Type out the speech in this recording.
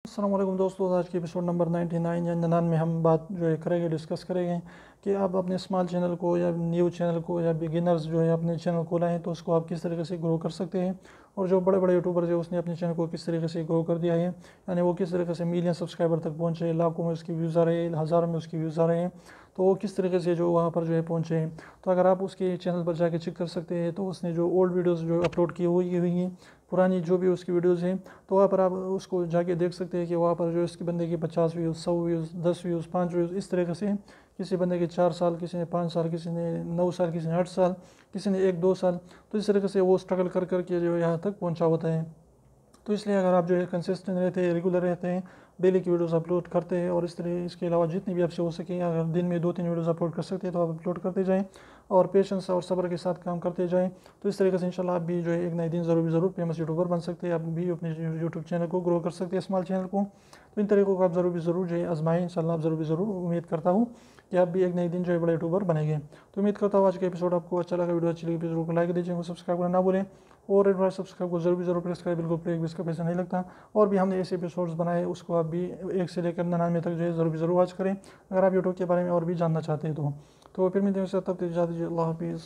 अस्सलाम वालेकुम दोस्तों, आज के एपिसोड नंबर 99 या 99 में हम बात जो है करेंगे, डिस्कस करेंगे कि आप अपने स्मॉल चैनल को या न्यू चैनल को या बिगिनर्स जो है अपने चैनल खोला है तो उसको आप किस तरीके से ग्रो कर सकते हैं। और जो बड़े बड़े यूट्यूबर्स है उसने अपने चैनल को किस तरीके से ग्रो कर दिया है, यानी वो किस तरीके से मिलियन सब्सक्राइबर तक पहुँचे, लाखों में उसकी व्यूज़ आ रहे हैं, हज़ारों में उसकी व्यूज़ आ रहे हैं, तो वो किस तरीके से जो वहाँ पर जो है पहुँचे हैं। तो अगर आप उसके चैनल पर जाके चेक कर सकते हैं तो उसने जो ओल्ड वीडियोज़ जो अपलोड की हुई हैं, पुरानी जो भी उसकी वीडियोज़ हैं, तो वहाँ पर आप उसको जाके देख सकते हैं कि वहाँ पर जो इसके बंदे के 50 व्यूज़, 100 व्यूज़, 10 व्यूज़, 5 व्यूज़, इस तरीके से किसी बंदे के 4 साल, किसी ने 5 साल, किसी ने 9 साल, किसी ने 8 साल, किसी ने 1-2 साल, तो इस तरीके से वो स्ट्रगल कर करके जो यहाँ तक पहुँचा होता है। तो इसलिए अगर आप जो है कंसिस्टेंट रहते हैं, रेगुलर रहते हैं, डेली की वीडियोस अपलोड करते हैं और इस तरह इसके अलावा जितनी भी आपसे हो सके, अगर दिन में 2-3 वीडियोस अपलोड कर सकते हैं तो आप अपलोड करते जाएं और पेशेंस और सब्र के साथ काम करते जाएं, तो इस तरीके से इंशाल्लाह आप भी जो है एक नए दिन ज़रूर फेमस यूट्यूबर बन सकते हैं। आप भी अपने यूट्यूब चैनल को ग्रो कर सकते हैं, स्मॉल चैनल को। तो इन तरीकों को आप ज़रूर जो है आजमाएँ, इंशाल्लाह आप ज़रूर उम्मीद करता हूँ कि आप भी एक नए दिन जो है बड़े यूट्यूबर बनेंगे। तो उम्मीद करता हूँ आज का एपिसोड आपको अच्छा लगा, वीडियो अच्छी लगी एपिसोड को लाइक दीजिए, सब्सक्राइब करना ना भूलें और रेड वाला सब्सक्राइब को ज़रूर प्रेस करें, बिल्कुल प्ले इसका पैसा नहीं लगता। और भी हमने ऐसे एपिसोड्स बनाए, उसको आप भी 1 से लेकर 99 तक जो है ज़रूर वॉच करें, अगर आप यूट्यूब के बारे में और भी जानना चाहते हैं तो फिर मिलते हैं, तब तक इजाज़त दीजिए, अल्लाह हाफिज़।